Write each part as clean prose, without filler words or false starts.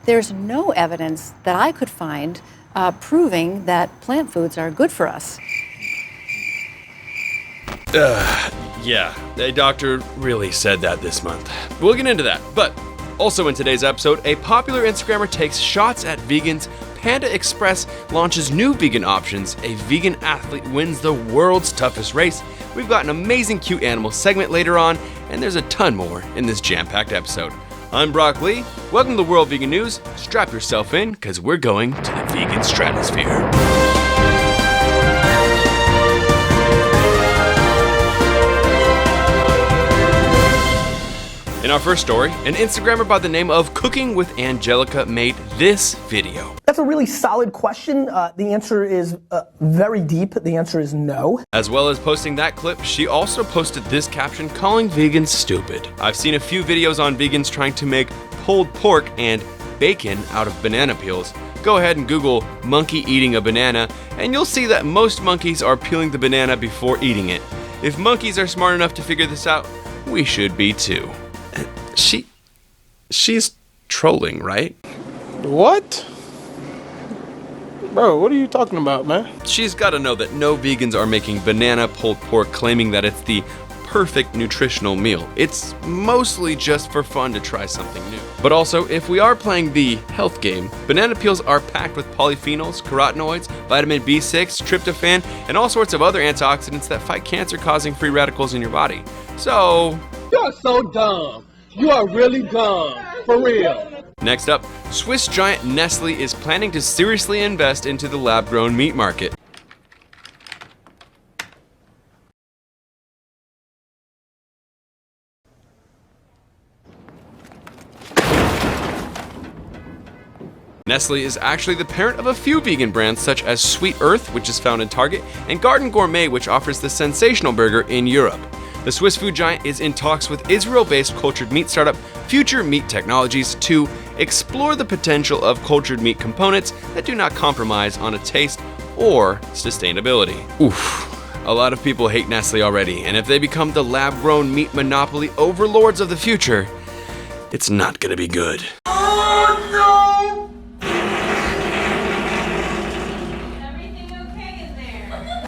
There's no evidence that I could find proving that plant foods are good for us. Yeah, a doctor really said that this month. We'll get into that. But also in today's episode, a popular Instagrammer takes shots at vegans, Panda Express launches new vegan options, a vegan athlete wins the world's toughest race, we've got an amazing cute animal segment later on, and there's a ton more in this jam-packed episode. I'm Brock Lee. Welcome to World Vegan News. Strap yourself in, because we're going to the vegan stratosphere. In our first story, an Instagrammer by the name of Cooking with Angelica made this video. That's a really solid question. The answer is very deep. The answer is no. As well as posting that clip, she also posted this caption calling vegans stupid. I've seen a few videos on vegans trying to make pulled pork and bacon out of banana peels. Go ahead and Google monkey eating a banana, and you'll see that most monkeys are peeling the banana before eating it. If monkeys are smart enough to figure this out, we should be too. She's trolling, right? What? Bro, what are you talking about, man? She's got to know that no vegans are making banana pulled pork claiming that it's the perfect nutritional meal. It's mostly just for fun to try something new. But also, if we are playing the health game, banana peels are packed with polyphenols, carotenoids, vitamin B6, tryptophan, and all sorts of other antioxidants that fight cancer-causing free radicals in your body. So... You're so dumb. You are really dumb. For real. Next up, Swiss giant Nestle is planning to seriously invest into the lab-grown meat market. Nestle is actually the parent of a few vegan brands such as Sweet Earth, which is found in Target, and Garden Gourmet, which offers the sensational burger in Europe. The Swiss food giant is in talks with Israel-based cultured meat startup Future Meat Technologies to explore the potential of cultured meat components that do not compromise on a taste or sustainability. Oof. A lot of people hate Nestle already, and if they become the lab-grown meat monopoly overlords of the future, it's not gonna be good. Oh no!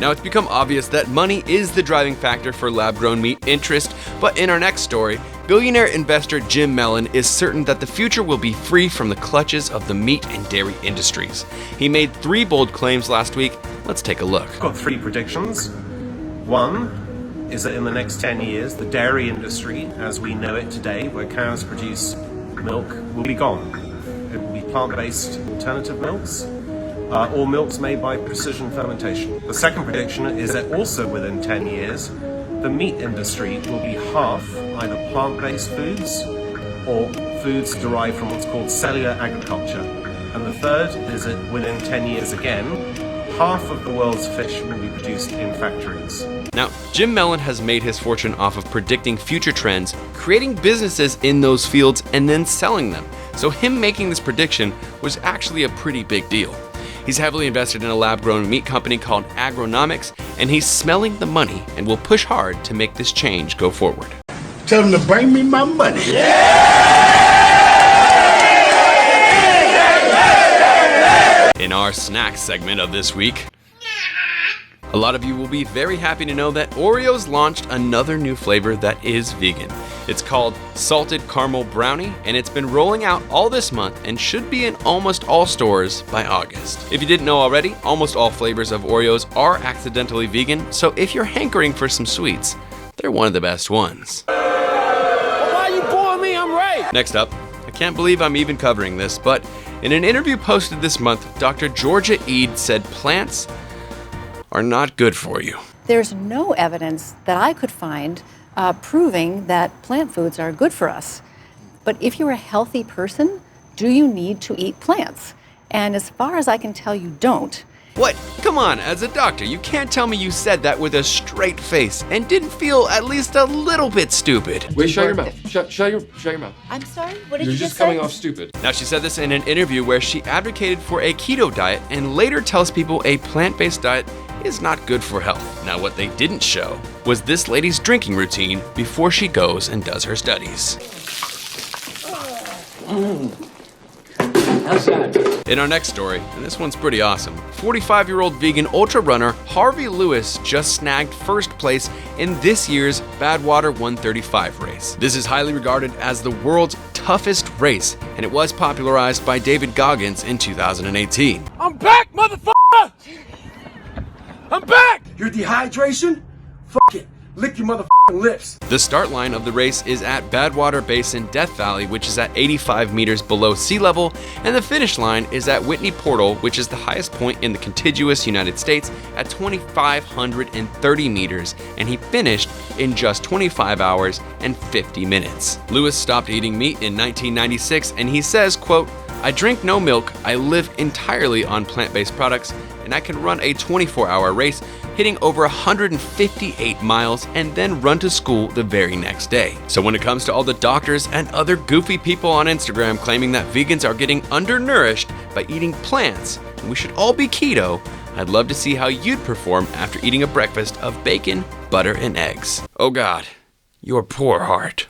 Now, it's become obvious that money is the driving factor for lab-grown meat interest, but in our next story, billionaire investor Jim Mellon is certain that the future will be free from the clutches of the meat and dairy industries. He made 3 bold claims last week. Let's take a look. I've got 3 predictions. One is that in the next 10 years, the dairy industry, as we know it today, where cows produce milk, will be gone. It will be plant-based alternative milks. Or milks made by precision fermentation. The second prediction is that also within 10 years, the meat industry will be half either plant-based foods or foods derived from what's called cellular agriculture. And the third is that within 10 years again, half of the world's fish will be produced in factories. Now, Jim Mellon has made his fortune off of predicting future trends, creating businesses in those fields, and then selling them. So him making this prediction was actually a pretty big deal. He's heavily invested in a lab-grown meat company called Agronomics, and he's smelling the money and will push hard to make this change go forward. Tell them to bring me my money. In our snack segment of this week, a lot of you will be very happy to know that Oreo's launched another new flavor that is vegan. It's called Salted Caramel Brownie, and it's been rolling out all this month and should be in almost all stores by August. If you didn't know already, almost all flavors of Oreos are accidentally vegan, so if you're hankering for some sweets, they're one of the best ones. Well, why you pouring me? I'm right. Next up, I can't believe I'm even covering this, but in an interview posted this month, Dr. Georgia Eid said plants are not good for you. There's no evidence that I could find proving that plant foods are good for us. But if you're a healthy person, do you need to eat plants? And as far as I can tell, you don't. What? Come on, as a doctor, you can't tell me you said that with a straight face and didn't feel at least a little bit stupid. Wait, shut your mouth. Shut your mouth. I'm sorry, what did You're you just just say? coming off stupid. Now, she said this in an interview where she advocated for a keto diet and later tells people a plant-based diet is not good for health. Now, what they didn't show was this lady's drinking routine before she goes and does her studies. In our next story, and this one's pretty awesome, 45-year-old vegan ultra runner Harvey Lewis just snagged first place in this year's Badwater 135 race. This is highly regarded as the world's toughest race, and it was popularized by David Goggins in 2018. I'm back, motherfucker! I'm back! Your dehydration? Fuck it. Lick your motherfucking lips. The start line of the race is at Badwater Basin, Death Valley, which is at 85 meters below sea level, and the finish line is at Whitney Portal, which is the highest point in the contiguous United States at 2,530 meters, and he finished in just 25 hours and 50 minutes. Lewis stopped eating meat in 1996, and he says, quote, "I drink no milk, I live entirely on plant-based products, and I can run a 24-hour race, hitting over 158 miles, and then run to school the very next day." So when it comes to all the doctors and other goofy people on Instagram claiming that vegans are getting undernourished by eating plants, and we should all be keto, I'd love to see how you'd perform after eating a breakfast of bacon, butter, and eggs. Oh God, your poor heart.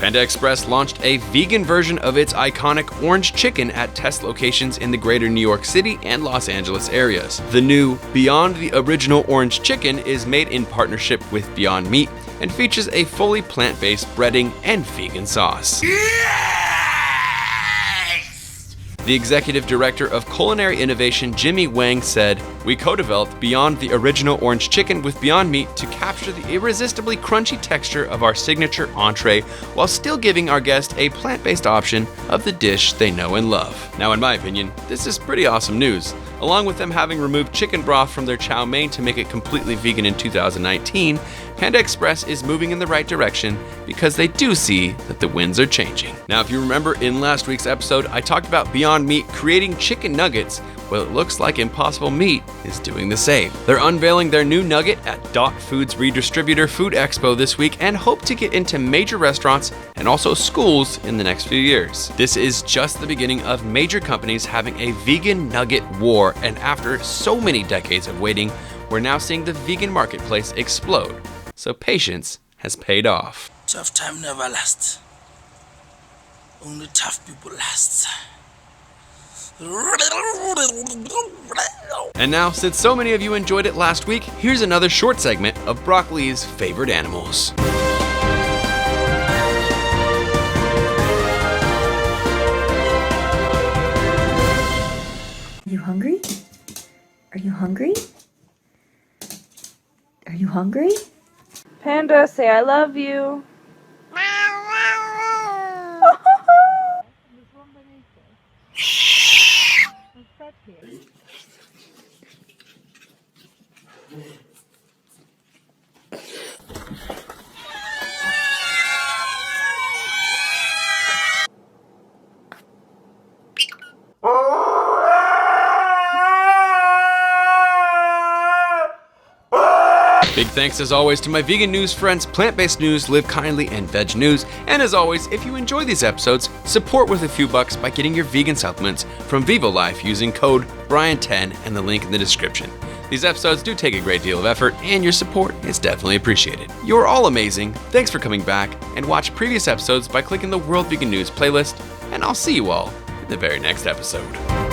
Panda Express launched a vegan version of its iconic orange chicken at test locations in the greater New York City and Los Angeles areas. The new Beyond the Original Orange Chicken is made in partnership with Beyond Meat and features a fully plant-based breading and vegan sauce. The executive director of culinary innovation, Jimmy Wang, said, "We co-developed Beyond the Original Orange Chicken with Beyond Meat to capture the irresistibly crunchy texture of our signature entree while still giving our guests a plant-based option of the dish they know and love." Now, in my opinion, this is pretty awesome news. Along with them having removed chicken broth from their chow mein to make it completely vegan in 2019, Panda Express is moving in the right direction because they do see that the winds are changing. Now, if you remember in last week's episode, I talked about Beyond Meat creating chicken nuggets. Well, it looks like Impossible Meat is doing the same. They're unveiling their new nugget at Dot Foods Redistributor Food Expo this week and hope to get into major restaurants and also schools in the next few years. This is just the beginning of major companies having a vegan nugget war, and after so many decades of waiting, we're now seeing the vegan marketplace explode. So patience has paid off. Tough time never lasts. Only tough people last. And now, since so many of you enjoyed it last week, here's another short segment of Broccoli's favorite animals. Are you hungry? Are you hungry? Are you hungry? Panda, say I love you. Big thanks as always to my vegan news friends, Plant-Based News, Live Kindly, and Veg News. And as always, if you enjoy these episodes, support with a few bucks by getting your vegan supplements from Vivo Life using code Brian10 and the link in the description. These episodes do take a great deal of effort, and your support is definitely appreciated. You're all amazing. Thanks for coming back, and watch previous episodes by clicking the World Vegan News playlist, and I'll see you all in the very next episode.